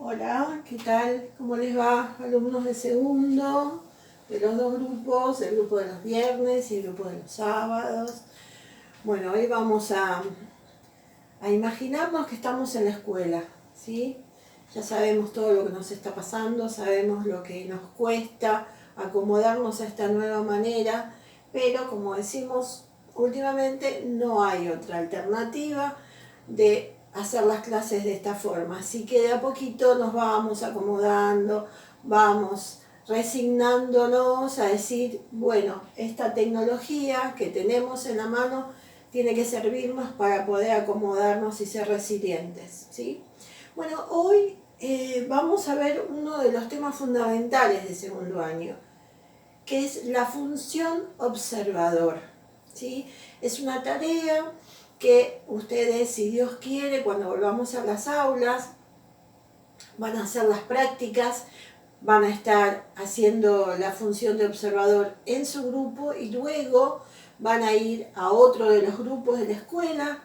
Hola, ¿qué tal? ¿Cómo les va? Alumnos de segundo, de los dos grupos, el grupo de los viernes y el grupo de los sábados. Bueno, hoy vamos a imaginarnos que estamos en la escuela, ¿sí? Ya sabemos todo lo que nos está pasando, sabemos lo que nos cuesta acomodarnos a esta nueva manera, pero como decimos últimamente, no hay otra alternativa de hacer las clases de esta forma. Así que de a poquito nos vamos acomodando, vamos resignándonos a decir, bueno, esta tecnología que tenemos en la mano tiene que servirnos para poder acomodarnos y ser resilientes, ¿sí? Bueno, hoy vamos a ver uno de los temas fundamentales de segundo año, que es la función observador, ¿sí? Es una tarea que ustedes, si Dios quiere, cuando volvamos a las aulas, van a hacer las prácticas, van a estar haciendo la función de observador en su grupo y luego van a ir a otro de los grupos de la escuela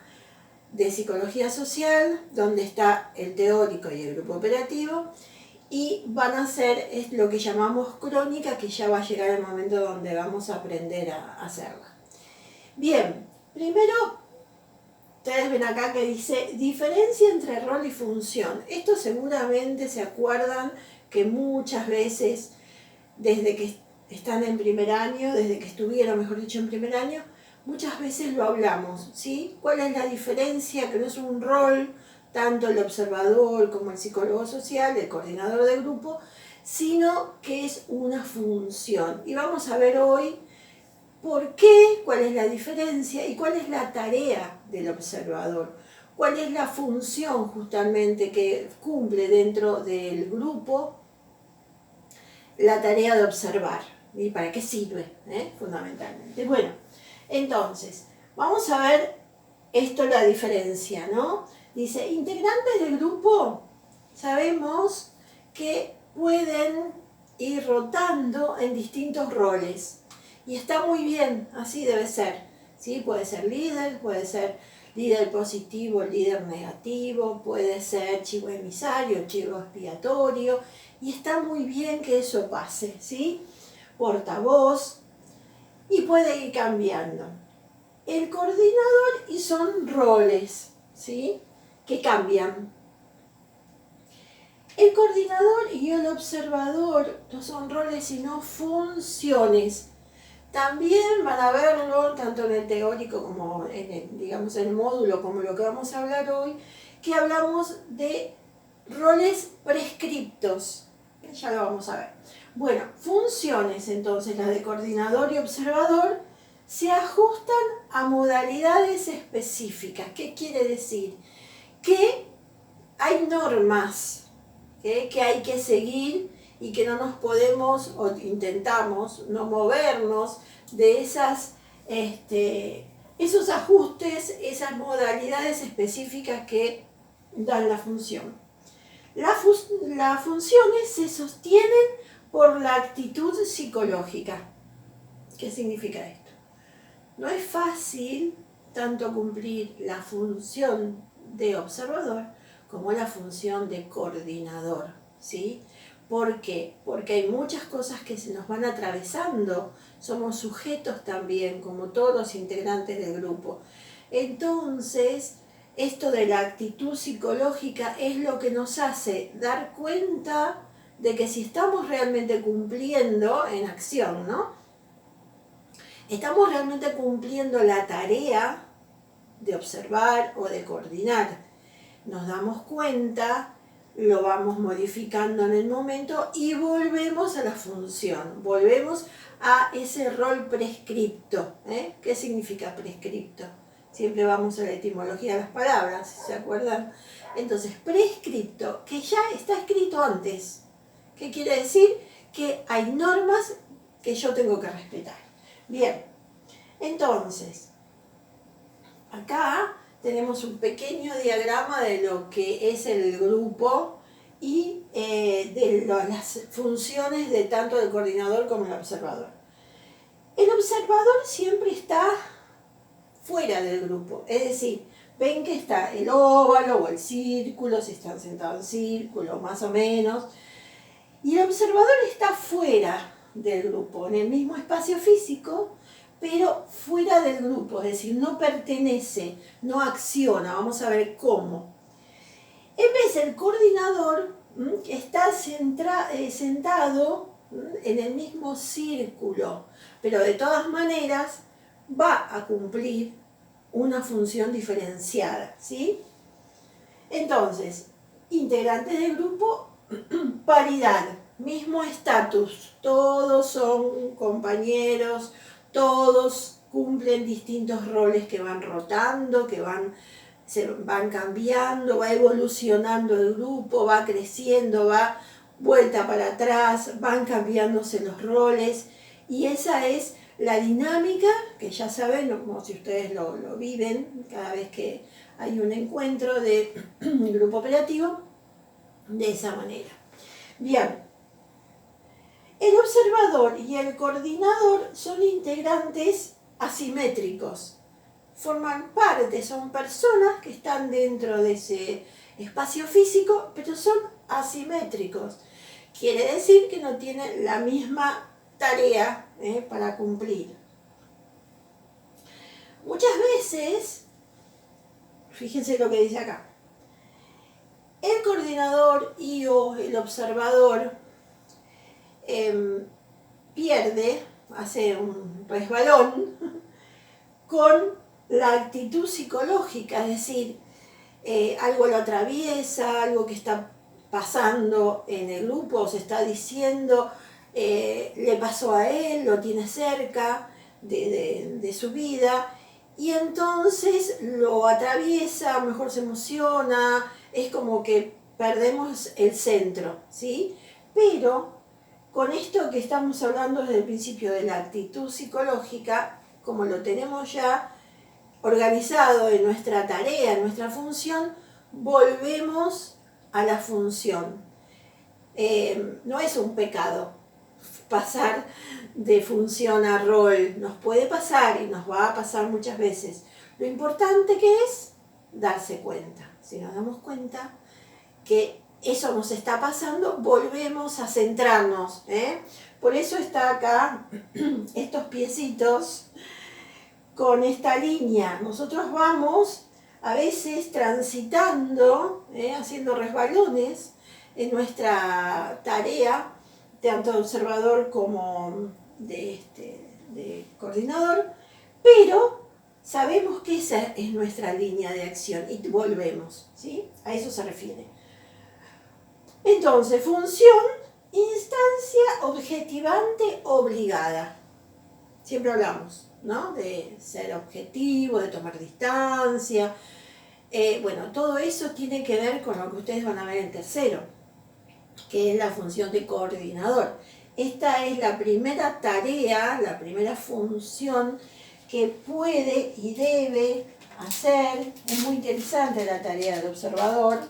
de psicología social, donde está el teórico y el grupo operativo, y van a hacer lo que llamamos crónica, que ya va a llegar el momento donde vamos a aprender a hacerla. Bien, primero ustedes ven acá que dice diferencia entre rol y función. Esto seguramente se acuerdan que muchas veces, desde que están en primer año, desde que estuvieron, mejor dicho, en primer año, muchas veces lo hablamos, ¿sí? ¿Cuál es la diferencia? Que no es un rol, tanto el observador como el psicólogo social, el coordinador de grupo, sino que es una función. Y vamos a ver hoy por qué, cuál es la diferencia y cuál es la tarea del observador. Cuál es la función justamente que cumple dentro del grupo la tarea de observar. ¿Y para qué sirve? Fundamentalmente. Bueno, entonces, vamos a ver esto, la diferencia, ¿no? Dice, integrantes del grupo, sabemos que pueden ir rotando en distintos roles. Y está muy bien, así debe ser. ¿Sí? Puede ser líder positivo, líder negativo, puede ser chivo emisario, chivo expiatorio, y está muy bien que eso pase, ¿sí? Portavoz, y puede ir cambiando. El coordinador, y son roles, ¿sí? Que cambian. El coordinador y el observador no son roles sino funciones. También van a verlo tanto en el teórico como en el módulo, como lo que vamos a hablar hoy, que hablamos de roles prescriptos. Ya lo vamos a ver. Bueno, funciones entonces, las de coordinador y observador, se ajustan a modalidades específicas. ¿Qué quiere decir? Que hay normas que hay que seguir y que no nos podemos, o intentamos, no movernos de esos ajustes, esas modalidades específicas que dan la función. Las funciones se sostienen por la actitud psicológica. ¿Qué significa esto? No es fácil tanto cumplir la función de observador como la función de coordinador, ¿sí? ¿Por qué? Porque hay muchas cosas que se nos van atravesando, somos sujetos también, como todos los integrantes del grupo. Entonces, esto de la actitud psicológica es lo que nos hace dar cuenta de que si estamos realmente cumpliendo en acción, ¿no? Estamos realmente cumpliendo la tarea de observar o de coordinar. Nos damos cuenta, lo vamos modificando en el momento y volvemos a la función, volvemos a ese rol prescripto. ¿Qué significa prescripto? Siempre vamos a la etimología de las palabras, si se acuerdan. Entonces, prescripto, que ya está escrito antes. ¿Qué quiere decir? Que hay normas que yo tengo que respetar. Bien, entonces, acá tenemos un pequeño diagrama de lo que es el grupo y de las funciones de tanto del coordinador como el observador. El observador siempre está fuera del grupo, es decir, ven que está el óvalo o el círculo, si están sentados en círculo, más o menos, y el observador está fuera del grupo, en el mismo espacio físico, pero fuera del grupo, es decir, no pertenece, no acciona. Vamos a ver cómo. En vez el coordinador está sentado en el mismo círculo, pero de todas maneras va a cumplir una función diferenciada, ¿sí? Entonces, integrantes del grupo, paridad, mismo estatus, todos son compañeros, todos cumplen distintos roles que van rotando, se van cambiando, va evolucionando el grupo, va creciendo, va vuelta para atrás, van cambiándose los roles, y esa es la dinámica que ya saben, como si ustedes lo viven cada vez que hay un encuentro de grupo operativo, de esa manera. Bien, el observador y el coordinador son integrantes asimétricos, forman parte, son personas que están dentro de ese espacio físico, pero son asimétricos. Quiere decir que no tienen la misma tarea para cumplir. Muchas veces, fíjense lo que dice acá, el coordinador y o el observador hace un resbalón con la actitud psicológica, es decir, algo lo atraviesa, algo que está pasando en el grupo, se está diciendo, le pasó a él, lo tiene cerca de su vida, y entonces lo atraviesa, a lo mejor se emociona, es como que perdemos el centro, ¿sí? Pero con esto que estamos hablando desde el principio de la actitud psicológica, como lo tenemos ya organizado en nuestra tarea, en nuestra función, volvemos a la función. No es un pecado pasar de función a rol, nos puede pasar y nos va a pasar muchas veces. Lo importante que es darse cuenta. Si nos damos cuenta que eso nos está pasando, volvemos a centrarnos. Por eso está acá estos piecitos con esta línea. Nosotros vamos a veces transitando, haciendo resbalones en nuestra tarea, tanto de observador como de coordinador, pero sabemos que esa es nuestra línea de acción y volvemos, ¿sí? A eso se refiere. Entonces, función, instancia objetivante obligada. Siempre hablamos, ¿no? De ser objetivo, de tomar distancia. Bueno, todo eso tiene que ver con lo que ustedes van a ver en tercero, que es la función de coordinador. Esta es la primera tarea, la primera función que puede y debe hacer. Es muy interesante la tarea del observador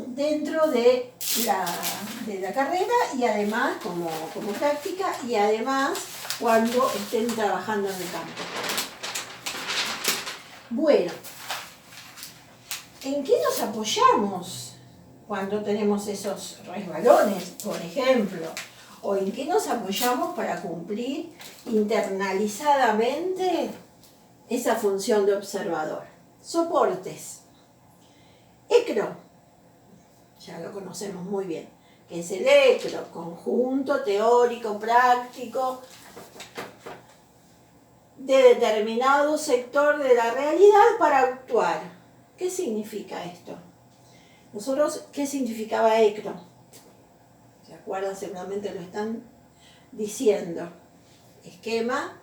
dentro de la carrera, y además como práctica, y además cuando estén trabajando en el campo. Bueno, ¿en qué nos apoyamos cuando tenemos esos resbalones, por ejemplo? ¿O en qué nos apoyamos para cumplir internalizadamente esa función de observador? Soportes. ECRO, ya lo conocemos muy bien, que es el ECRO, conjunto teórico práctico de determinado sector de la realidad para actuar. ¿Qué significa esto? Nosotros, ¿qué significaba ECRO? ¿Se acuerdan? Seguramente lo están diciendo. Esquema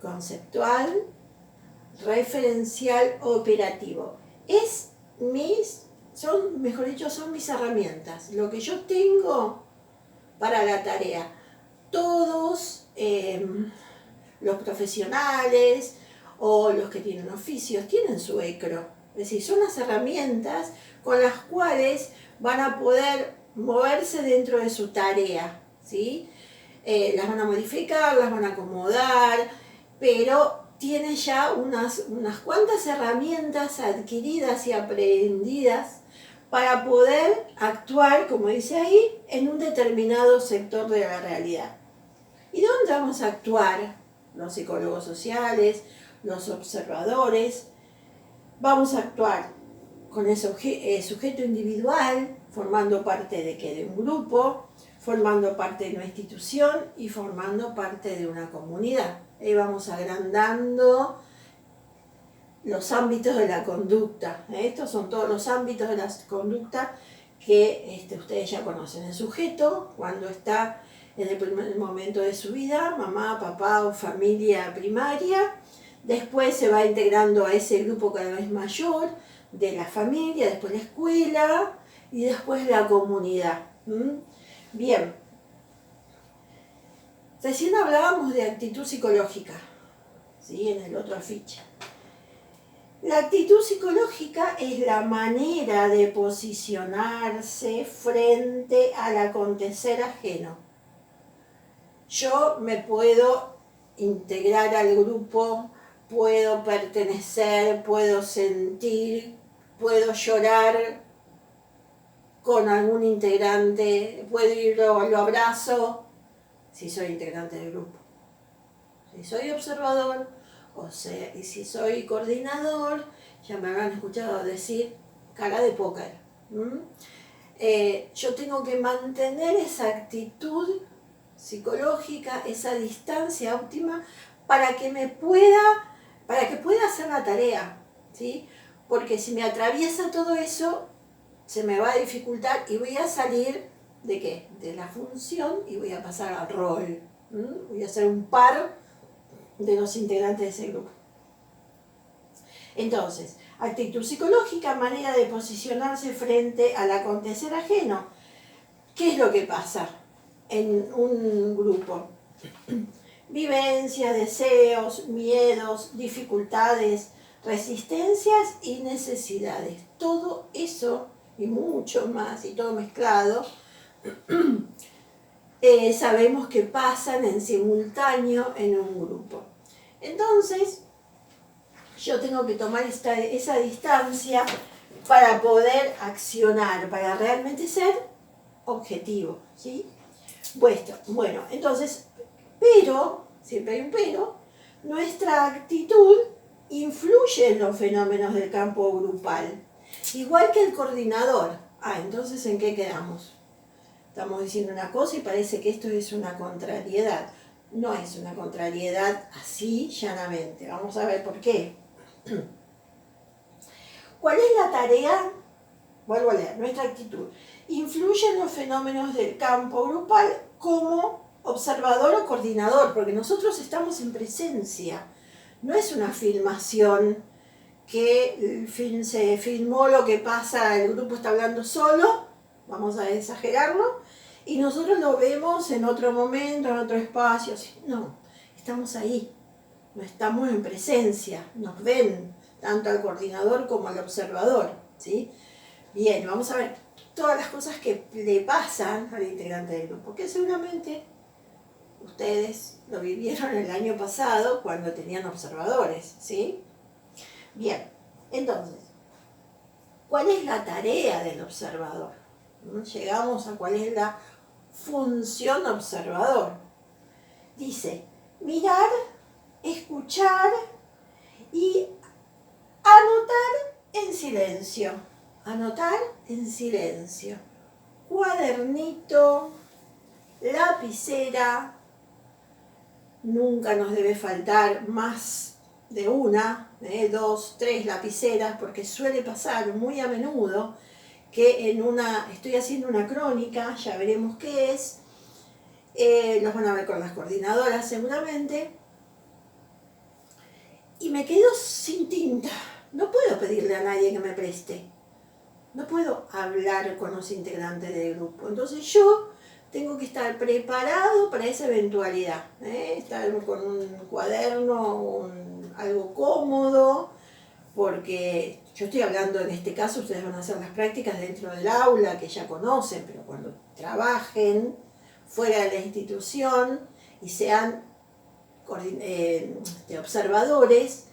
conceptual, referencial, operativo. Son mis herramientas, lo que yo tengo para la tarea. Todos los profesionales o los que tienen oficios tienen su ECRO. Es decir, son las herramientas con las cuales van a poder moverse dentro de su tarea, ¿sí? Las van a modificar, las van a acomodar, pero tiene ya unas cuantas herramientas adquiridas y aprendidas para poder actuar, como dice ahí, en un determinado sector de la realidad. ¿Y dónde vamos a actuar? Los psicólogos sociales, los observadores. Vamos a actuar con ese sujeto individual, formando parte de un grupo, formando parte de una institución y formando parte de una comunidad. Ahí vamos agrandando los ámbitos de la conducta. Estos son todos los ámbitos de la conducta que ustedes ya conocen. El sujeto, cuando está en el primer momento de su vida, mamá, papá o familia primaria, después se va integrando a ese grupo cada vez mayor de la familia, después la escuela y después la comunidad. Bien, recién hablábamos de actitud psicológica, ¿sí? En el otro afiche. La actitud psicológica es la manera de posicionarse frente al acontecer ajeno. Yo me puedo integrar al grupo, puedo pertenecer, puedo sentir, puedo llorar con algún integrante, puedo ir, lo abrazo, si soy integrante del grupo. Si soy observador, y si soy coordinador, ya me habrán escuchado decir cara de póker. Yo tengo que mantener esa actitud psicológica, esa distancia óptima para que pueda hacer la tarea, ¿sí? Porque si me atraviesa todo eso, se me va a dificultar y voy a salir ¿de qué? De la función y voy a pasar al rol. Voy a ser un par de los integrantes de ese grupo. Entonces, actitud psicológica, manera de posicionarse frente al acontecer ajeno. ¿Qué es lo que pasa en un grupo? Vivencias, deseos, miedos, dificultades, resistencias y necesidades. Todo eso y mucho más, y todo mezclado, sabemos que pasan en simultáneo en un grupo. Entonces, yo tengo que tomar esa distancia para poder accionar, para realmente ser objetivo, ¿sí? Bueno, entonces, pero, siempre hay un pero, nuestra actitud influye en los fenómenos del campo grupal, igual que el coordinador. Entonces, ¿en qué quedamos? Estamos diciendo una cosa y parece que esto es una contrariedad. No es una contrariedad así llanamente. Vamos a ver por qué. ¿Cuál es la tarea? Vuelvo a leer. Nuestra actitud influye en los fenómenos del campo grupal como observador o coordinador, porque nosotros estamos en presencia. No es una filmación que se filmó lo que pasa, el grupo está hablando solo, vamos a exagerarlo, y nosotros lo vemos en otro momento, en otro espacio. No, estamos ahí, no estamos en presencia, nos ven tanto al coordinador como al observador, ¿sí? Bien, vamos a ver todas las cosas que le pasan al integrante del grupo, que seguramente ustedes lo vivieron el año pasado cuando tenían observadores, ¿sí? Bien, entonces, ¿cuál es la tarea del observador? Llegamos a cuál es la función observador. Dice, mirar, escuchar y anotar en silencio. Anotar en silencio. Cuadernito, lapicera, nunca nos debe faltar más de una, 2, 3 lapiceras, porque suele pasar muy a menudo que estoy haciendo una crónica, ya veremos qué es, los van a ver con las coordinadoras seguramente, y me quedo sin tinta. No puedo pedirle a nadie que me preste, no puedo hablar con los integrantes del grupo, entonces yo tengo que estar preparado para esa eventualidad, estar con un cuaderno, algo cómodo, porque yo estoy hablando en este caso, ustedes van a hacer las prácticas dentro del aula que ya conocen, pero cuando trabajen fuera de la institución y sean observadores,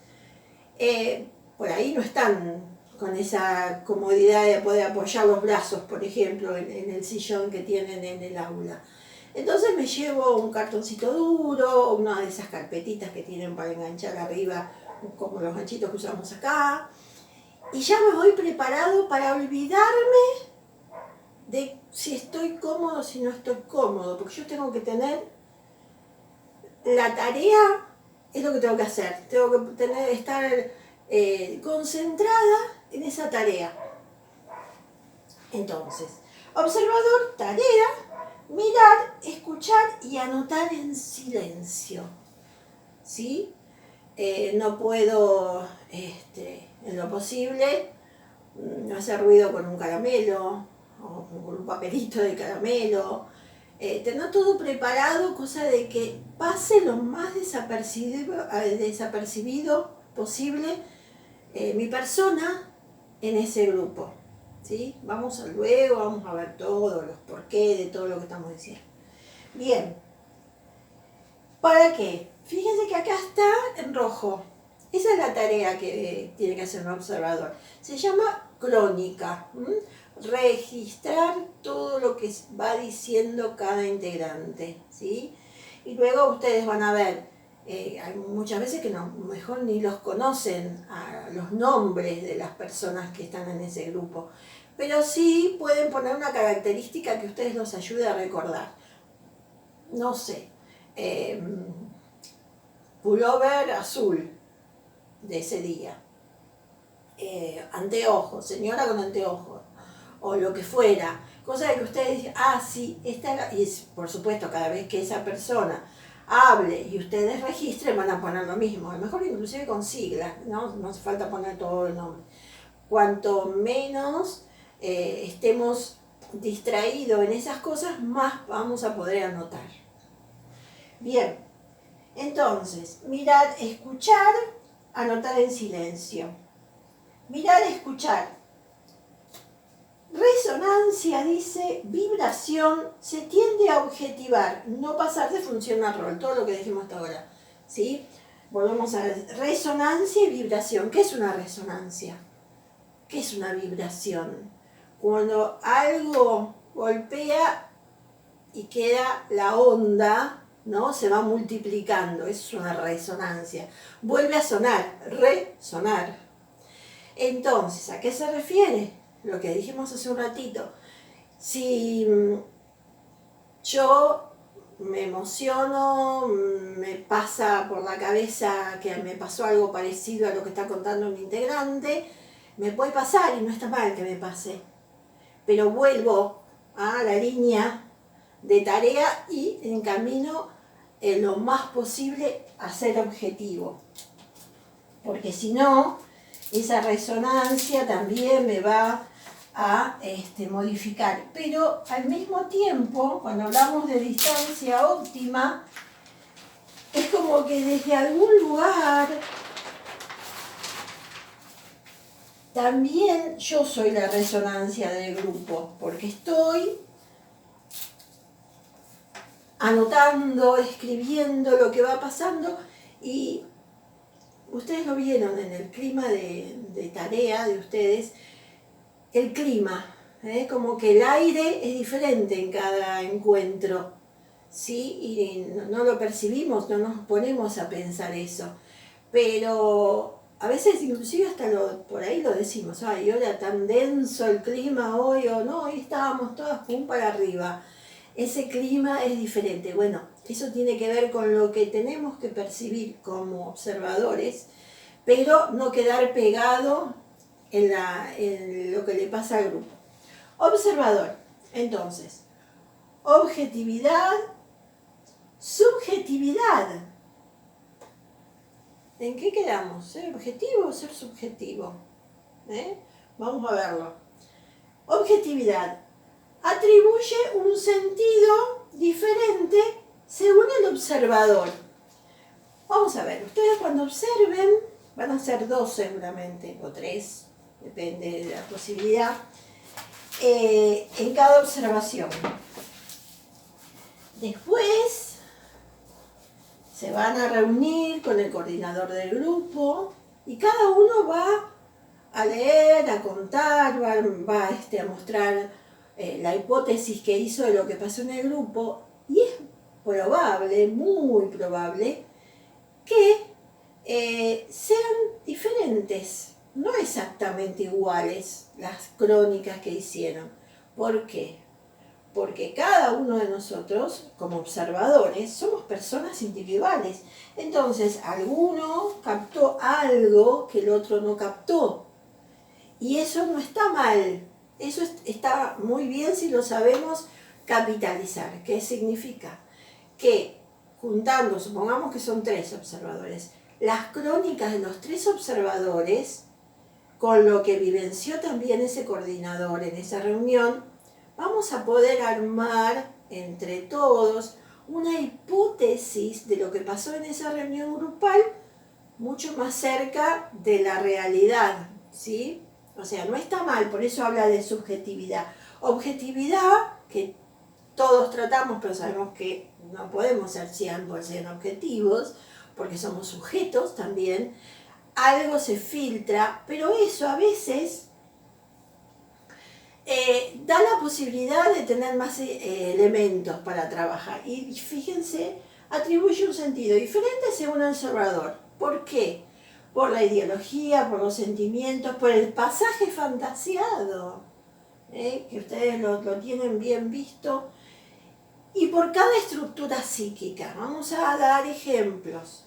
por ahí no están con esa comodidad de poder apoyar los brazos, por ejemplo, en el sillón que tienen en el aula. Entonces me llevo un cartoncito duro, una de esas carpetitas que tienen para enganchar arriba, como los ganchitos que usamos acá, y ya me voy preparado para olvidarme de si estoy cómodo o si no estoy cómodo, porque yo tengo que tener la tarea, es lo que tengo que hacer, tengo que estar concentrada en esa tarea. Entonces, observador, tarea, mirar, escuchar y anotar en silencio, ¿sí? No puedo, en lo posible, no hacer ruido con un caramelo o con un papelito de caramelo. Tener todo preparado, cosa de que pase lo más desapercibido posible mi persona en ese grupo, ¿sí? Vamos a ver todos los porqué de todo lo que estamos diciendo. Bien, ¿para qué? Fíjense que acá está en rojo. Esa es la tarea que tiene que hacer un observador. Se llama crónica. Registrar todo lo que va diciendo cada integrante, ¿sí? Y luego ustedes van a ver, hay muchas veces que mejor ni los conocen a los nombres de las personas que están en ese grupo, pero sí pueden poner una característica que ustedes los ayude a recordar. No sé, pullover azul de ese día, anteojos, señora con anteojos, o lo que fuera, cosa de que ustedes dicen, sí, y por supuesto cada vez que esa persona hable y ustedes registren van a poner lo mismo, a lo mejor inclusive con siglas, no hace falta poner todo el nombre. Cuanto menos estemos distraídos en esas cosas, más vamos a poder anotar. Bien, entonces, mirar, escuchar, anotar en silencio. Mirar, escuchar. Resonancia, dice, vibración, se tiende a objetivar, no pasar de función a rol, todo lo que dijimos hasta ahora, ¿sí? Volvemos a ver, resonancia y vibración. ¿Qué es una resonancia? ¿Qué es una vibración? Cuando algo golpea y queda la onda, ¿no? Se va multiplicando, eso es una resonancia. Vuelve a sonar, resonar. Entonces, ¿a qué se refiere? Lo que dijimos hace un ratito. Si yo me emociono, me pasa por la cabeza que me pasó algo parecido a lo que está contando un integrante, me puede pasar y no está mal que me pase, pero vuelvo a la línea de tarea y encamino lo más posible a ser objetivo, porque si no, esa resonancia también me va a modificar. Pero al mismo tiempo, cuando hablamos de distancia óptima, es como que desde algún lugar también yo soy la resonancia del grupo, porque estoy anotando, escribiendo lo que va pasando y ustedes lo vieron en el clima de tarea de ustedes, el clima, como que el aire es diferente en cada encuentro, ¿sí? Y no lo percibimos, no nos ponemos a pensar eso, pero a veces inclusive hasta por ahí lo decimos, ay, era tan denso el clima hoy, o no, hoy estábamos todas pum para arriba. Ese clima es diferente. Bueno, eso tiene que ver con lo que tenemos que percibir como observadores, pero no quedar pegado en lo que le pasa al grupo. Observador, entonces, objetividad, subjetividad. ¿En qué quedamos? ¿Ser objetivo o ser subjetivo? Vamos a verlo. Objetividad. Atribuye un sentido diferente según el observador. Vamos a ver, ustedes cuando observen, van a ser 2 seguramente, o 3, depende de la posibilidad, en cada observación. Después se van a reunir con el coordinador del grupo y cada uno va a leer, a contar, va a mostrar la hipótesis que hizo de lo que pasó en el grupo, y es probable, muy probable, que sean diferentes, no exactamente iguales las crónicas que hicieron. ¿Por qué? Porque cada uno de nosotros, como observadores, somos personas individuales. Entonces, alguno captó algo que el otro no captó. Y eso no está mal. Eso está muy bien si lo sabemos capitalizar. ¿Qué significa? Que juntando, supongamos que son 3 observadores, las crónicas de los 3 observadores, con lo que vivenció también ese coordinador en esa reunión, vamos a poder armar entre todos una hipótesis de lo que pasó en esa reunión grupal mucho más cerca de la realidad, ¿sí? O sea, no está mal, por eso habla de subjetividad. Objetividad, que todos tratamos, pero sabemos que no podemos ser 100% objetivos, porque somos sujetos también. Algo se filtra, pero eso a veces da la posibilidad de tener más elementos para trabajar. Y fíjense, atribuye un sentido diferente según el observador. ¿Por qué? Por la ideología, por los sentimientos, por el pasaje fantasiado, que ustedes lo tienen bien visto, y por cada estructura psíquica. Vamos a dar ejemplos.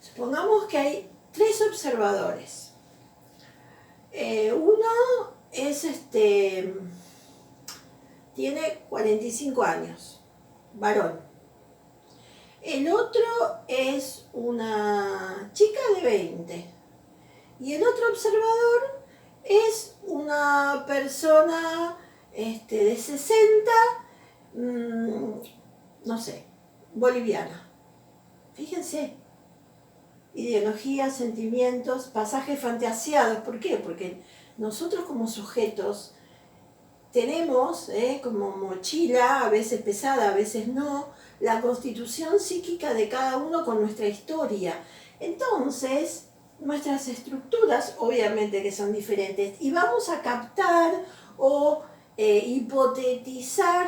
Supongamos que hay 3 observadores. Uno es tiene 45 años, varón. El otro es una chica de 20. Y el otro observador es una persona de 60, no sé, boliviana. Fíjense. Ideologías, sentimientos, pasajes fantasiados. ¿Por qué? Porque nosotros como sujetos tenemos como mochila, a veces pesada, a veces no, la constitución psíquica de cada uno con nuestra historia. Entonces, nuestras estructuras obviamente que son diferentes y vamos a captar o hipotetizar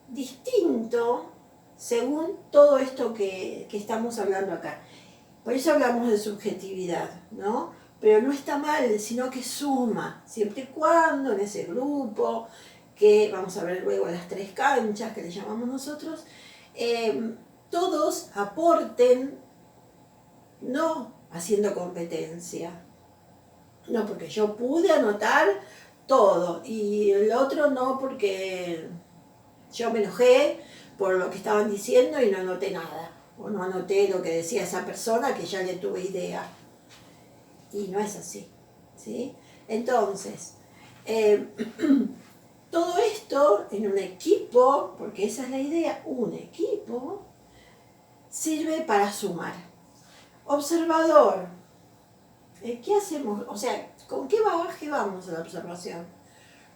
distinto según todo esto que estamos hablando acá. Por eso hablamos de subjetividad, ¿no? Pero no está mal, sino que suma, siempre y cuando en ese grupo, que vamos a ver luego las 3 canchas que le llamamos nosotros, todos aporten, no haciendo competencia, no porque yo pude anotar todo y el otro no porque yo me enojé por lo que estaban diciendo y no anoté nada. O no anoté lo que decía esa persona que ya le tuve idea. Y no es así, ¿sí? Entonces, todo esto en un equipo, porque esa es la idea, un equipo, sirve para sumar. Observador, ¿qué hacemos? O sea, ¿con qué bagaje vamos a la observación?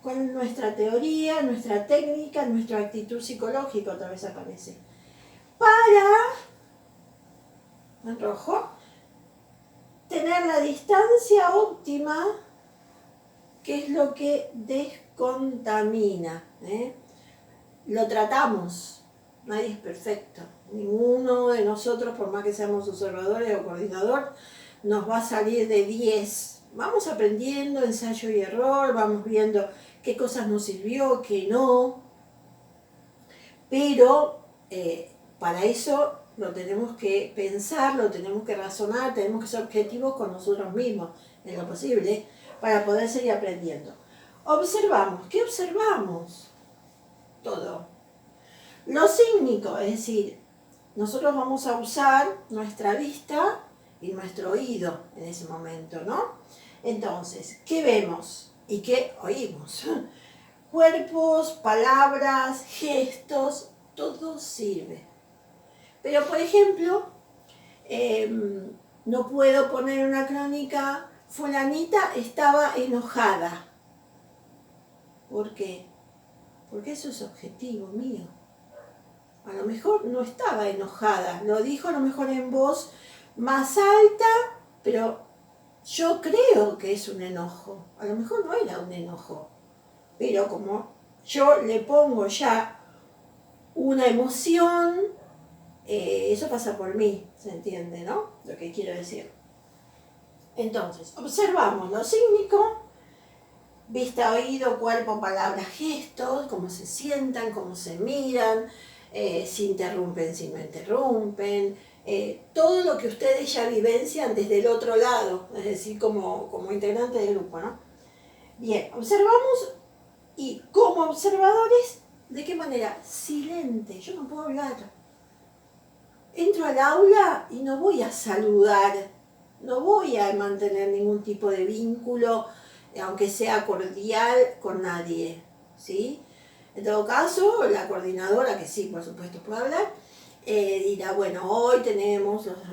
Con nuestra teoría, nuestra técnica, nuestra actitud psicológica, otra vez aparece. Para, en rojo, tener la distancia óptima, que es lo que descontamina. Lo tratamos, nadie es perfecto. Ninguno de nosotros, por más que seamos observadores o coordinador, nos va a salir de 10. Vamos aprendiendo, ensayo y error, vamos viendo qué cosas nos sirvió, qué no. Pero para eso lo tenemos que pensar, lo tenemos que razonar, tenemos que ser objetivos con nosotros mismos, en lo posible, para poder seguir aprendiendo. Observamos. ¿Qué observamos? Todo. Lo sígnico, es decir, nosotros vamos a usar nuestra vista y nuestro oído en ese momento, ¿no? Entonces, ¿qué vemos y qué oímos? Cuerpos, palabras, gestos, todo sirve. Pero, por ejemplo, no puedo poner una crónica, fulanita estaba enojada. ¿Por qué? Porque eso es objetivo mío. A lo mejor no estaba enojada, lo dijo a lo mejor en voz más alta, pero yo creo que es un enojo. A lo mejor no era un enojo, pero como yo le pongo ya una emoción, eso pasa por mí, ¿se entiende, no? Lo que quiero decir. Entonces, observamos lo sísmico, vista, oído, cuerpo, palabras, gestos, cómo se sientan, cómo se miran, si interrumpen, si no interrumpen, todo lo que ustedes ya vivencian desde el otro lado, es decir, como integrante del grupo, ¿no? Bien, observamos y como observadores, ¿de qué manera? Silente, yo no puedo hablar. Entro al aula y no voy a saludar, no voy a mantener ningún tipo de vínculo, aunque sea cordial, con nadie, ¿sí? En todo caso, la coordinadora, que sí, por supuesto puede hablar, dirá, bueno, hoy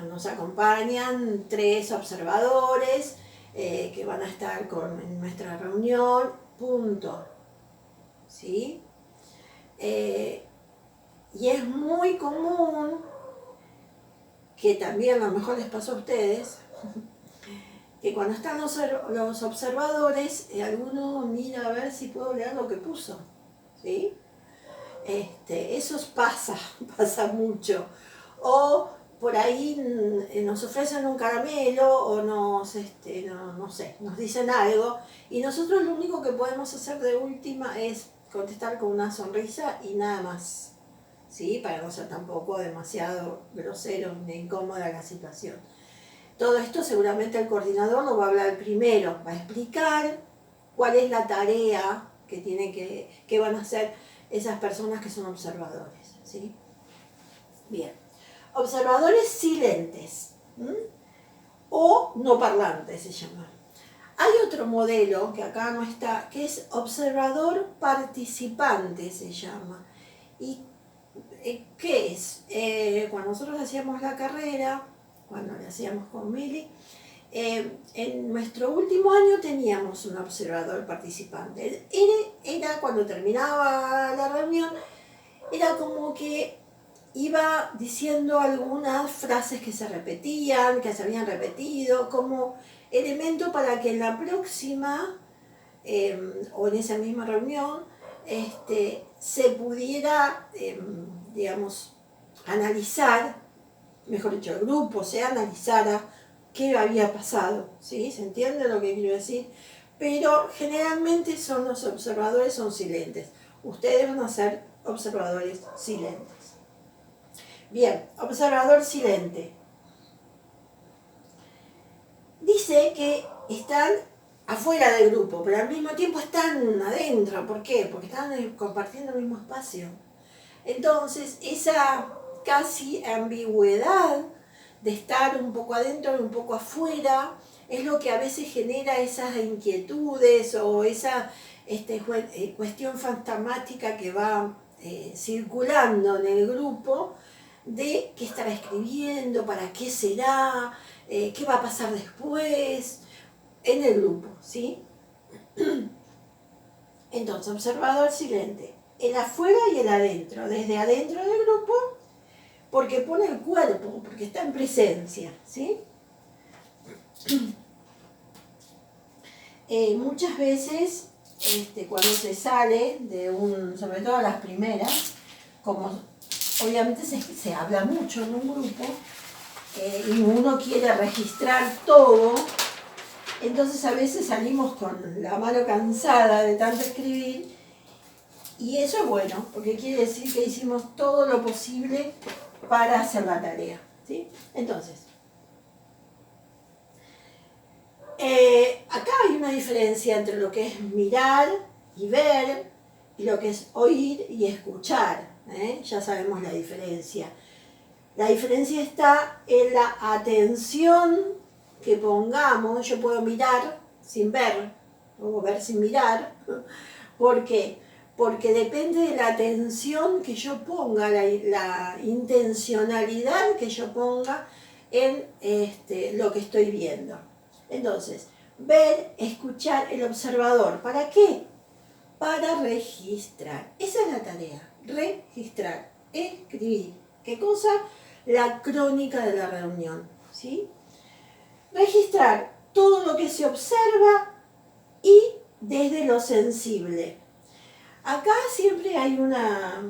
nos acompañan 3 observadores que van a estar en nuestra reunión, punto, ¿sí? Y es muy común, que también a lo mejor les pasó a ustedes, que cuando están los observadores, alguno mira a ver si puedo leer lo que puso, ¿sí? Eso pasa mucho. O por ahí nos ofrecen un caramelo o no sé, nos dicen algo y nosotros lo único que podemos hacer de última es contestar con una sonrisa y nada más, ¿sí? Para no ser tampoco demasiado grosero ni incómoda la situación. Todo esto seguramente el coordinador lo va a hablar primero, va a explicar cuál es la tarea que van a hacer esas personas que son observadores, ¿sí? Bien, observadores silentes, o no parlantes se llama. Hay otro modelo que acá no está, que es observador participante se llama. ¿Y qué es? Cuando nosotros hacíamos la carrera, cuando la hacíamos con Mili, en nuestro último año teníamos un observador participante. Era cuando terminaba la reunión, era como que iba diciendo algunas frases que se repetían, que se habían repetido, como elemento para que en la próxima o en esa misma reunión se pudiera, digamos, analizar, mejor dicho, el grupo se analizara qué había pasado, ¿sí? ¿Se entiende lo que quiero decir? Pero generalmente los observadores son silentes. Ustedes van a ser observadores silentes. Bien, observador silente. Dice que están afuera del grupo, pero al mismo tiempo están adentro. ¿Por qué? Porque están compartiendo el mismo espacio. Entonces, esa casi ambigüedad de estar un poco adentro y un poco afuera es lo que a veces genera esas inquietudes o esa cuestión fantasmática que va circulando en el grupo de qué estará escribiendo, para qué será, qué va a pasar después en el grupo, ¿sí? Entonces, observador silente, el afuera y el adentro, desde adentro del grupo, porque pone el cuerpo, porque está en presencia, ¿sí? Muchas veces, cuando se sale sobre todo las primeras, como obviamente se habla mucho en un grupo, y uno quiere registrar todo, entonces a veces salimos con la mano cansada de tanto escribir, y eso es bueno, porque quiere decir que hicimos todo lo posible para hacer la tarea, ¿sí? Entonces, acá hay una diferencia entre lo que es mirar y ver, y lo que es oír y escuchar, ya sabemos la diferencia. La diferencia está en la atención que pongamos. Yo puedo mirar sin ver, o ver sin mirar. ¿Por qué? Porque depende de la atención que yo ponga, la intencionalidad que yo ponga en lo que estoy viendo. Entonces, ver, escuchar, el observador. ¿Para qué? Para registrar. Esa es la tarea, registrar. escribir. ¿Qué cosa? La crónica de la reunión, ¿sí? Registrar todo lo que se observa y desde lo sensible. Acá siempre hay una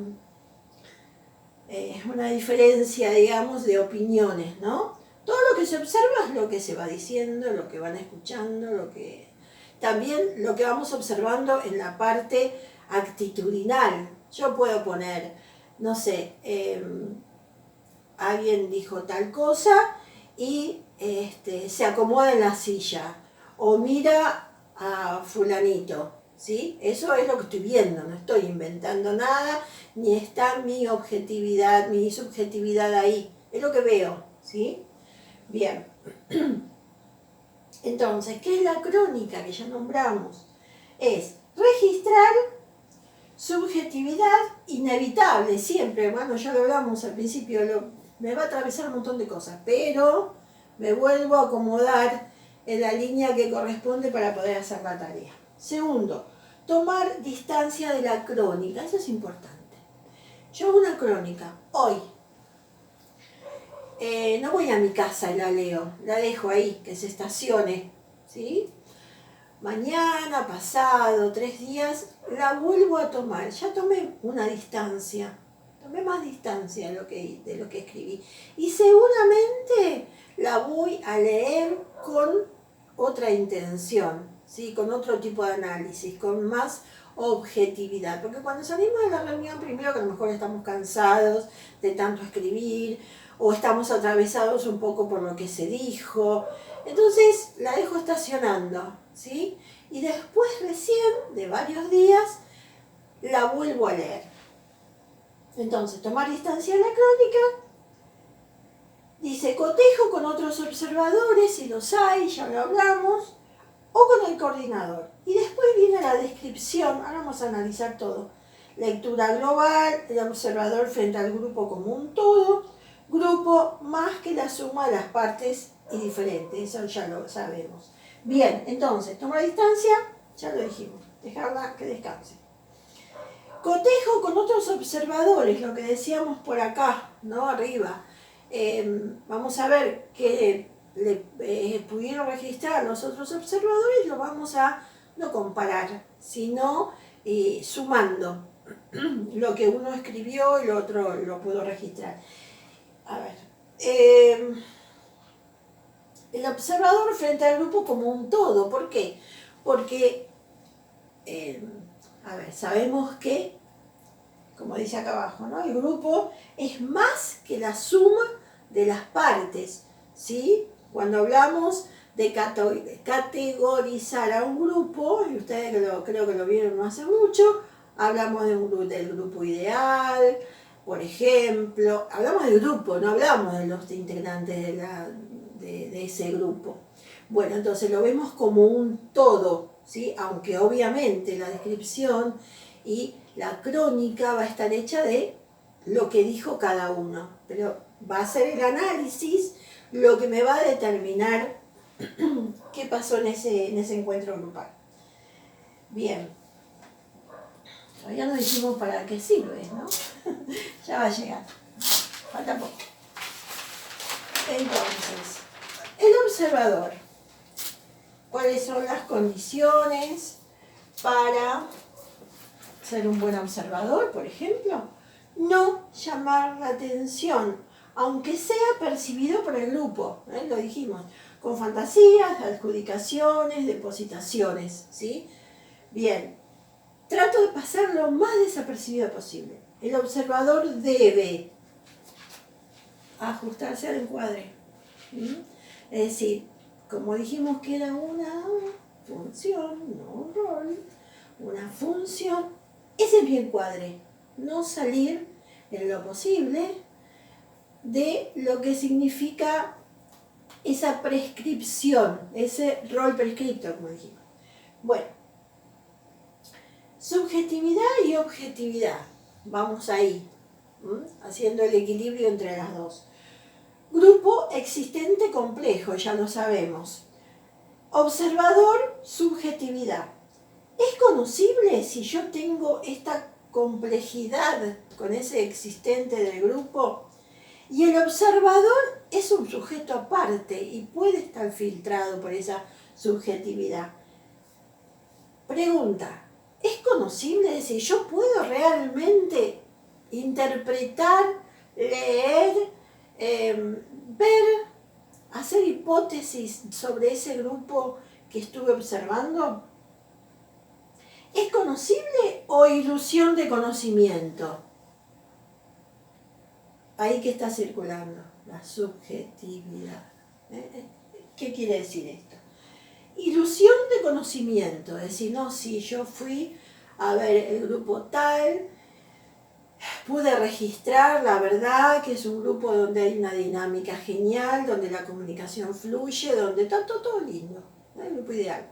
diferencia, digamos, de opiniones, ¿no? Todo lo que se observa es lo que se va diciendo, lo que van escuchando, también lo que vamos observando en la parte actitudinal. Yo puedo poner, no sé, alguien dijo tal cosa y se acomoda en la silla o mira a fulanito, ¿sí? Eso es lo que estoy viendo, no estoy inventando nada, ni está mi objetividad, mi subjetividad ahí, es lo que veo, ¿sí? Bien. Entonces, ¿qué es la crónica que ya nombramos? Es registrar subjetividad inevitable, siempre, bueno, ya lo hablamos al principio, me va a atravesar un montón de cosas, pero me vuelvo a acomodar en la línea que corresponde para poder hacer la tarea. Segundo, tomar distancia de la crónica, eso es importante. Yo hago una crónica, hoy, no voy a mi casa y la leo, la dejo ahí, que se estacione, ¿sí? Mañana, pasado, 3 días, la vuelvo a tomar. Ya tomé una distancia, tomé más distancia de lo que escribí. Y seguramente la voy a leer con otra intención, ¿sí? Con otro tipo de análisis, con más objetividad. Porque cuando salimos de la reunión, primero que a lo mejor estamos cansados de tanto escribir, o estamos atravesados un poco por lo que se dijo. Entonces la dejo estacionando, ¿sí? Y después recién, de varios días, la vuelvo a leer. Entonces, tomar distancia de la crónica. Dice, cotejo con otros observadores, si los hay, ya lo hablamos, o con el coordinador. Y después viene la descripción, ahora vamos a analizar todo. Lectura global, el observador frente al grupo como un todo, grupo más que la suma de las partes y diferentes, eso ya lo sabemos. Bien, entonces, tomar distancia, ya lo dijimos, dejarla que descanse. Cotejo con otros observadores, lo que decíamos por acá, ¿no? Arriba. Vamos a ver qué pudieron registrar los otros observadores, lo vamos a no comparar, sino sumando lo que uno escribió y lo otro lo pudo registrar. A ver, el observador frente al grupo como un todo, ¿por qué? Porque, sabemos que, como dice acá abajo, ¿no? El grupo es más que la suma de las partes, ¿sí? Cuando hablamos de categorizar a un grupo, y ustedes creo que lo vieron no hace mucho, hablamos del grupo ideal, por ejemplo, hablamos del grupo, no hablamos de los integrantes de ese grupo. Bueno, entonces lo vemos como un todo, ¿sí? Aunque obviamente la descripción y la crónica va a estar hecha de lo que dijo cada uno, pero va a ser el análisis lo que me va a determinar qué pasó en ese encuentro grupal. Bien, todavía no dijimos para qué sirve, ¿no? Ya va a llegar, falta poco. Entonces, el observador, ¿cuáles son las condiciones para ser un buen observador, por ejemplo? No llamar la atención, aunque sea percibido por el grupo, lo dijimos, con fantasías, adjudicaciones, depositaciones, ¿sí? Bien, trato de pasar lo más desapercibido posible. El observador debe ajustarse al encuadre, es decir, como dijimos que era una función, no un rol, una función, ese es mi encuadre, no salir en lo posible de lo que significa esa prescripción, ese rol prescriptor, como dijimos. Bueno, subjetividad y objetividad, vamos ahí, haciendo el equilibrio entre las dos. Grupo existente complejo, ya lo sabemos. Observador, subjetividad. ¿Es conocible si yo tengo esta complejidad con ese existente del grupo, y el observador es un sujeto aparte y puede estar filtrado por esa subjetividad. Pregunta, ¿es conocible? Es decir, ¿yo puedo realmente interpretar, leer, ver, hacer hipótesis sobre ese grupo que estuve observando? ¿Es conocible o ilusión de conocimiento? Ahí que está circulando, la subjetividad. ¿Qué quiere decir esto? Ilusión de conocimiento, es decir, no, si yo fui a ver el grupo tal, pude registrar la verdad que es un grupo donde hay una dinámica genial, donde la comunicación fluye, donde está todo lindo, ¿no? El grupo ideal.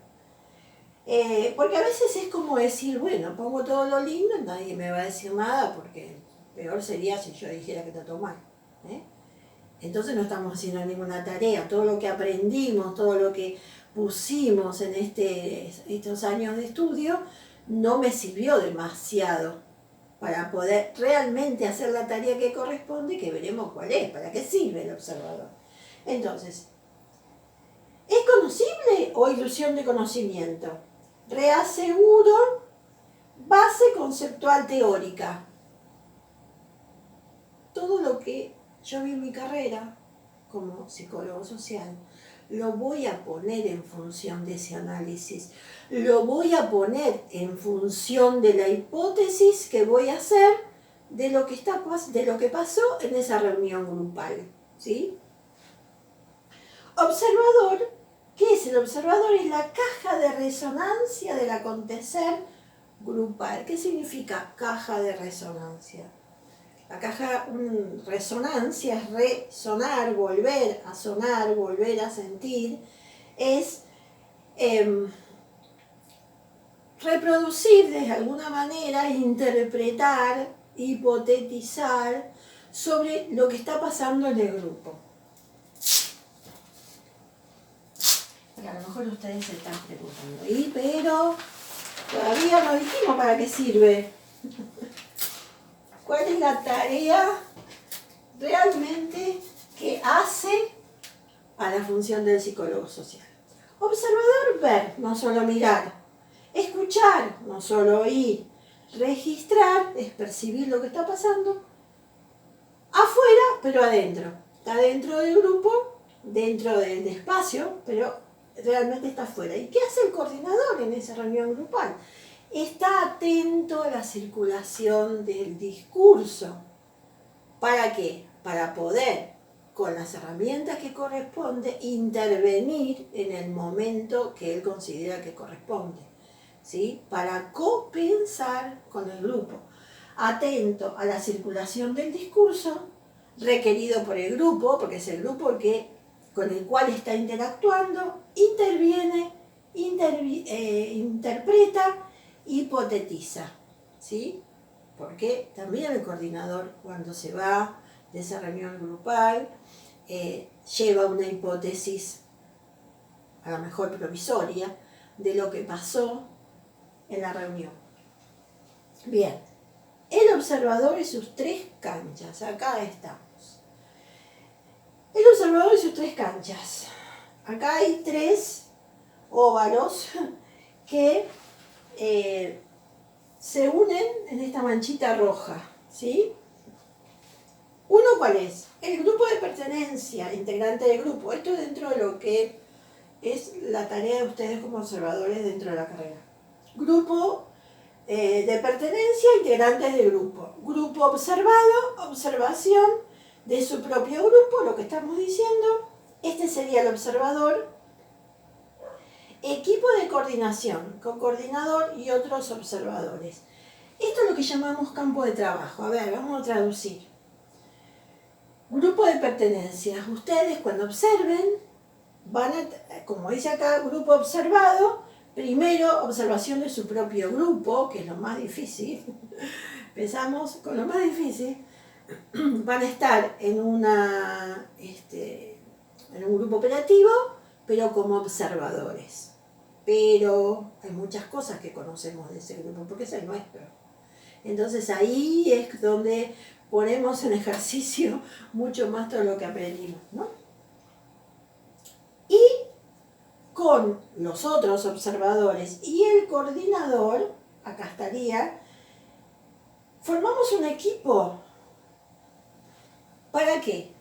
Porque a veces es como decir, bueno, pongo todo lo lindo y nadie me va a decir nada, porque peor sería si yo dijera que está todo mal. Entonces no estamos haciendo ninguna tarea. Todo lo que aprendimos, todo lo que pusimos en estos años de estudio, no me sirvió demasiado para poder realmente hacer la tarea que corresponde, que veremos cuál es, para qué sirve el observador. Entonces, ¿es conocible o ilusión de conocimiento? Reaseguro base conceptual teórica. Todo lo que yo vi en mi carrera como psicólogo social, lo voy a poner en función de ese análisis, lo voy a poner en función de la hipótesis que voy a hacer de lo que pasó en esa reunión grupal, ¿sí? Observador, ¿qué es el observador? Es la caja de resonancia del acontecer grupal. ¿Qué significa caja de resonancia? La caja resonancia es resonar, volver a sonar, volver a sentir, es reproducir de alguna manera, interpretar, hipotetizar sobre lo que está pasando en el grupo. Y a lo mejor ustedes se están preguntando, pero todavía no dijimos para qué sirve. ¿Cuál es la tarea realmente que hace a la función del psicólogo social? Observador, ver, no solo mirar. Escuchar, no solo oír. Registrar, es percibir lo que está pasando. Afuera, pero adentro. Está dentro del grupo, dentro del espacio, pero realmente está afuera. ¿Y qué hace el coordinador en esa reunión grupal? Está atento a la circulación del discurso. ¿Para qué? Para poder, con las herramientas que corresponde, intervenir en el momento que él considera que corresponde, ¿sí? Para copensar con el grupo. Atento a la circulación del discurso requerido por el grupo, porque es el grupo con el cual está interactuando, interviene, interpreta, hipotetiza, ¿sí? Porque también el coordinador, cuando se va de esa reunión grupal, lleva una hipótesis, a lo mejor provisoria, de lo que pasó en la reunión. Bien, el observador y sus tres canchas, acá estamos. El observador y sus tres canchas. Acá hay tres óvalos que se unen en esta manchita roja, ¿sí? Uno, ¿cuál es? El grupo de pertenencia, integrante del grupo. Esto es dentro de lo que es la tarea de ustedes como observadores dentro de la carrera. Grupo de pertenencia, integrantes del grupo. Grupo observado, observación de su propio grupo, lo que estamos diciendo. Este sería el observador. Equipo de coordinación, con coordinador y otros observadores. Esto es lo que llamamos campo de trabajo. A ver, vamos a traducir. Grupo de pertenencia. Ustedes cuando observen, van a, como dice acá, grupo observado, primero observación de su propio grupo, que es lo más difícil. Empezamos con lo más difícil. Van a estar en un grupo operativo, pero como observadores. Pero hay muchas cosas que conocemos de ese grupo, porque es el nuestro. Entonces ahí es donde ponemos en ejercicio mucho más todo lo que aprendimos, ¿no? Y con los otros observadores y el coordinador, acá estaría, formamos un equipo. ¿Para qué?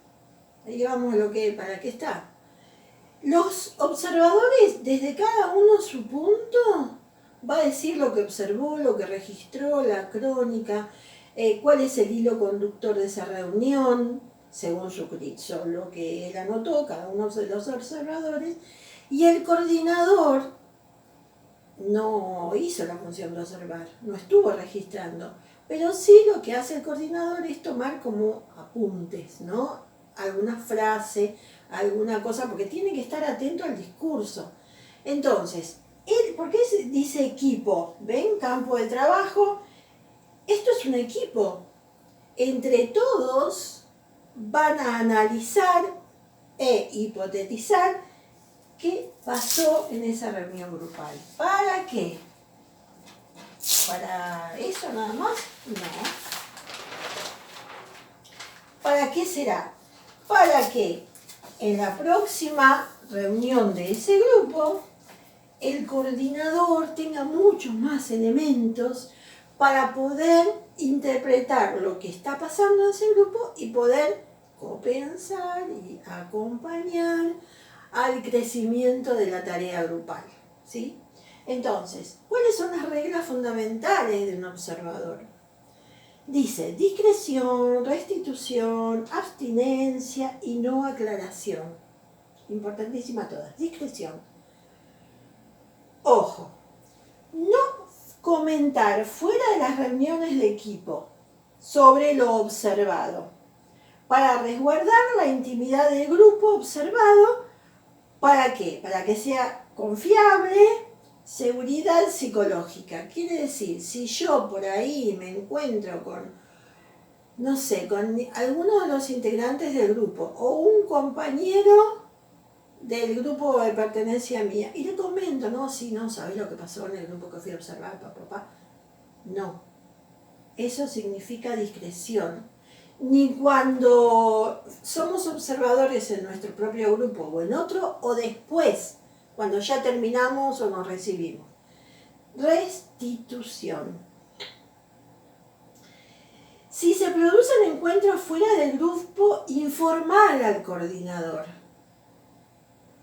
Ahí vamos a lo que, ¿para qué está? Los observadores, desde cada uno su punto, va a decir lo que observó, lo que registró, la crónica, cuál es el hilo conductor de esa reunión, según lo que él anotó, cada uno de los observadores, y el coordinador no hizo la función de observar, no estuvo registrando, pero sí lo que hace el coordinador es tomar como apuntes, ¿no? Alguna frase, alguna cosa, porque tiene que estar atento al discurso. Entonces, ¿por qué dice equipo? ¿Ven? Campo de trabajo. Esto es un equipo. Entre todos van a analizar e hipotetizar qué pasó en esa reunión grupal. ¿Para qué? ¿Para eso nada más? No. ¿Para qué será? Para que en la próxima reunión de ese grupo el coordinador tenga muchos más elementos para poder interpretar lo que está pasando en ese grupo y poder compensar y acompañar al crecimiento de la tarea grupal, ¿sí? Entonces, ¿cuáles son las reglas fundamentales de un observador? Dice discreción, restitución, abstinencia y no aclaración. Importantísima todas. Discreción. Ojo, no comentar fuera de las reuniones de equipo sobre lo observado, para resguardar la intimidad del grupo observado. ¿Para qué? Para que sea confiable, seguridad psicológica. Quiere decir, si yo por ahí me encuentro con, no sé, con alguno de los integrantes del grupo o un compañero del grupo de pertenencia mía y le comento, no, sí, no, ¿sabés lo que pasó en el grupo que fui a observar, papá? No. Eso significa discreción. Ni cuando somos observadores en nuestro propio grupo o en otro, o después, cuando ya terminamos o nos recibimos. Restitución. Si se producen encuentros fuera del grupo, informar al coordinador.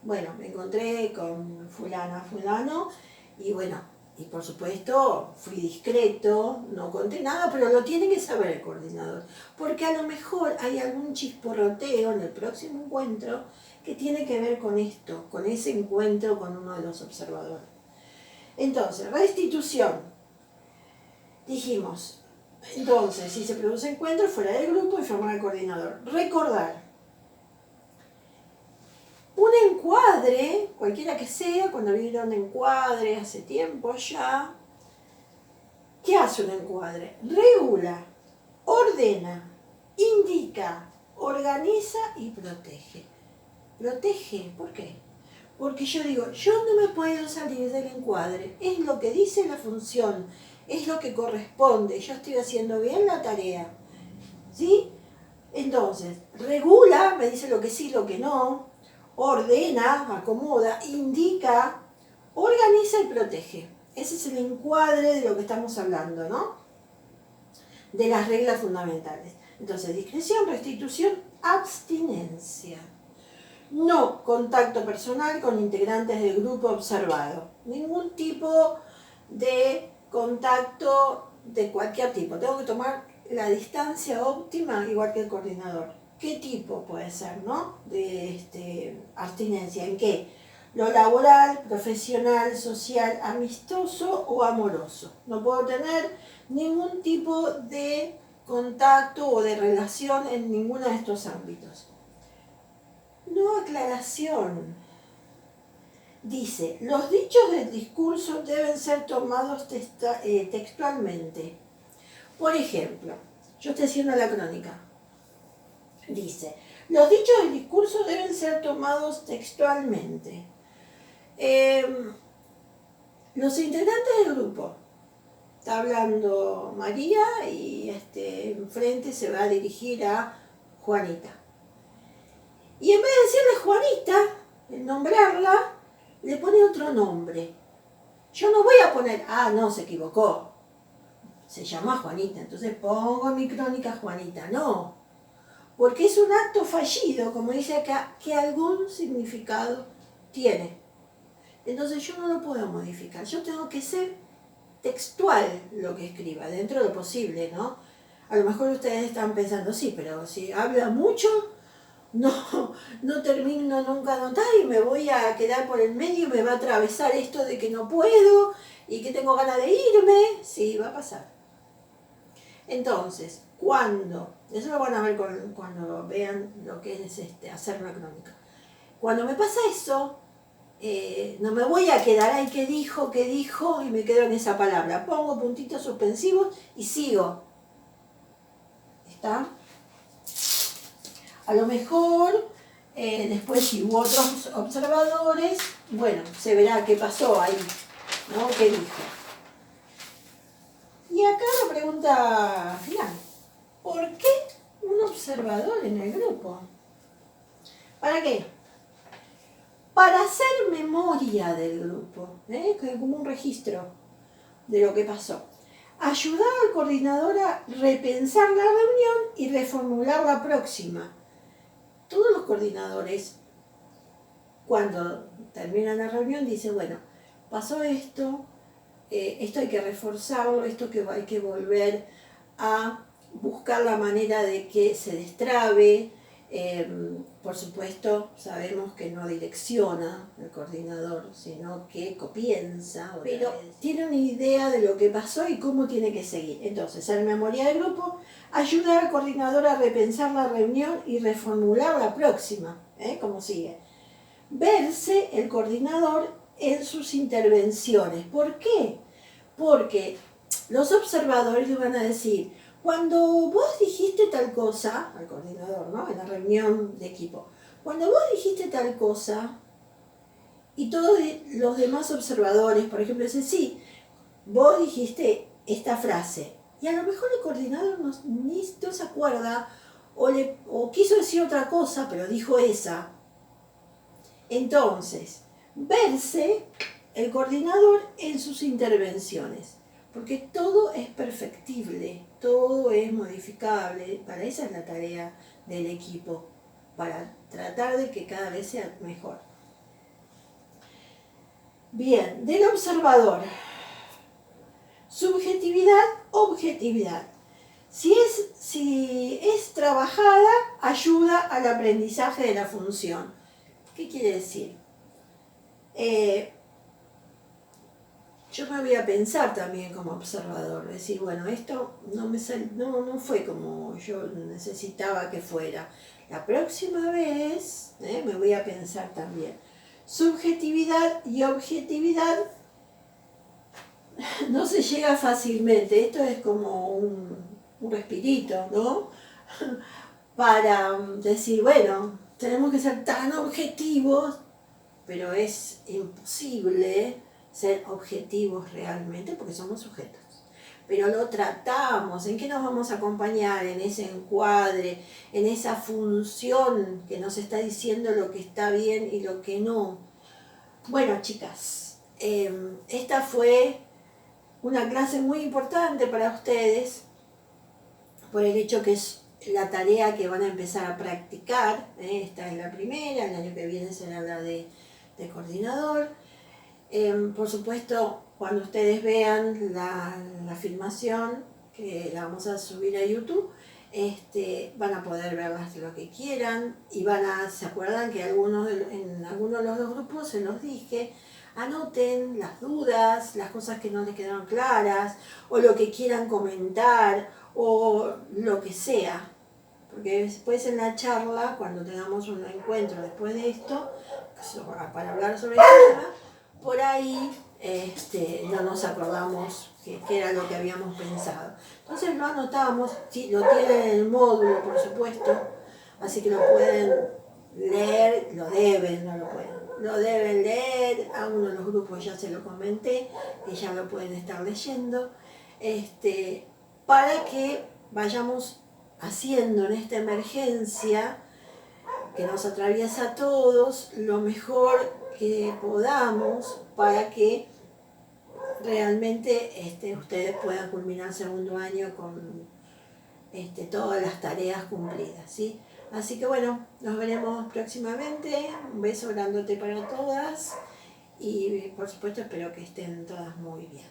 Bueno, me encontré con fulana, fulano, y bueno, y por supuesto fui discreto, no conté nada, pero lo tiene que saber el coordinador, porque a lo mejor hay algún chisporroteo en el próximo encuentro que tiene que ver con esto, con ese encuentro con uno de los observadores. Entonces, restitución. Dijimos, entonces, si se produce encuentro fuera del grupo, informar al coordinador. Recordar. Un encuadre, cualquiera que sea, cuando vieron encuadre hace tiempo ya, ¿qué hace un encuadre? Regula, ordena, indica, organiza y protege. Protege, ¿por qué? Porque yo digo, yo no me puedo salir del encuadre, es lo que dice la función, es lo que corresponde, yo estoy haciendo bien la tarea, ¿sí? Entonces, regula, me dice lo que sí, lo que no, ordena, acomoda, indica, organiza y protege. Ese es el encuadre de lo que estamos hablando, ¿no? De las reglas fundamentales. Entonces, discreción, restitución, abstinencia. No contacto personal con integrantes del grupo observado. Ningún tipo de contacto de cualquier tipo. Tengo que tomar la distancia óptima igual que el coordinador. ¿Qué tipo puede ser, no? De abstinencia. ¿En qué? Lo laboral, profesional, social, amistoso o amoroso. No puedo tener ningún tipo de contacto o de relación en ninguno de estos ámbitos. No aclaración. Dice, los dichos del discurso deben ser tomados textualmente. Por ejemplo, yo estoy haciendo la crónica. Dice, los dichos del discurso deben ser tomados textualmente. Los integrantes del grupo está hablando María y enfrente se va a dirigir a Juanita. Y en vez de decirle Juanita, el nombrarla, le pone otro nombre. Yo no voy a poner, no, se equivocó, se llama Juanita, entonces pongo en mi crónica Juanita. No, porque es un acto fallido, como dice acá, que algún significado tiene. Entonces yo no lo puedo modificar, yo tengo que ser textual lo que escriba, dentro de lo posible, ¿no? A lo mejor ustedes están pensando, sí, pero si habla mucho, no termino nunca de anotar y me voy a quedar por el medio y me va a atravesar esto de que no puedo y que tengo ganas de irme. Sí, va a pasar. Entonces, eso lo van a ver cuando vean lo que es hacer una crónica. Cuando me pasa eso, no me voy a quedar, ay, ¿qué dijo? Y me quedo en esa palabra. Pongo puntitos suspensivos y sigo. ¿Está? A lo mejor, después si hubo otros observadores, bueno, se verá qué pasó ahí, ¿no? ¿Qué dijo? Y acá la pregunta final. ¿Por qué un observador en el grupo? ¿Para qué? Para hacer memoria del grupo, como un registro de lo que pasó. Ayudar al coordinador a repensar la reunión y reformular la próxima. Todos los coordinadores, cuando terminan la reunión, dicen, bueno, pasó esto hay que reforzarlo, esto que hay que volver a buscar la manera de que se destrabe. Por supuesto, sabemos que no direcciona el coordinador, sino que copiensa, pero tiene una idea de lo que pasó y cómo tiene que seguir. Entonces, en memoria del grupo, ayudar al coordinador a repensar la reunión y reformular la próxima, como sigue. Verse el coordinador en sus intervenciones. ¿Por qué? Porque los observadores le van a decir, cuando vos dijiste tal cosa, al coordinador, ¿no? En la reunión de equipo, cuando vos dijiste tal cosa, y todos los demás observadores, por ejemplo, dicen, sí, vos dijiste esta frase, y a lo mejor el coordinador ni se acuerda, o quiso decir otra cosa, pero dijo esa. Entonces, verse el coordinador en sus intervenciones, porque todo es perfectible, todo es modificable, para esa es la tarea del equipo, para tratar de que cada vez sea mejor. Bien, del observador, subjetividad, objetividad. Si es trabajada, ayuda al aprendizaje de la función. ¿Qué quiere decir? Yo me voy a pensar también como observador, decir, bueno, esto no fue como yo necesitaba que fuera. La próxima vez me voy a pensar también. Subjetividad y objetividad no se llega fácilmente. Esto es como un respirito, ¿no? Para decir, bueno, tenemos que ser tan objetivos, pero es imposible ser objetivos realmente porque somos sujetos. Pero lo tratamos, ¿en qué nos vamos a acompañar? En ese encuadre, en esa función que nos está diciendo lo que está bien y lo que no. Bueno, chicas, esta fue una clase muy importante para ustedes por el hecho que es la tarea que van a empezar a practicar. Esta es la primera, el año que viene será la de coordinador. Por supuesto, cuando ustedes vean la filmación, que la vamos a subir a YouTube, van a poder verlas lo que quieran y se acuerdan que en algunos de los dos grupos se los dije, anoten las dudas, las cosas que no les quedaron claras, o lo que quieran comentar, o lo que sea. Porque después en la charla, cuando tengamos un encuentro después de esto, para hablar sobre el tema, por ahí no nos acordamos qué era lo que habíamos pensado. Entonces lo anotamos, lo tienen en el módulo, por supuesto, así que lo pueden leer, lo deben leer, a uno de los grupos ya se lo comenté, que ya lo pueden estar leyendo. para que vayamos haciendo en esta emergencia que nos atraviesa a todos lo mejor que podamos para que realmente ustedes puedan culminar segundo año con todas las tareas cumplidas, ¿sí? Así que bueno, nos veremos próximamente. Un beso grandote para todas y por supuesto espero que estén todas muy bien.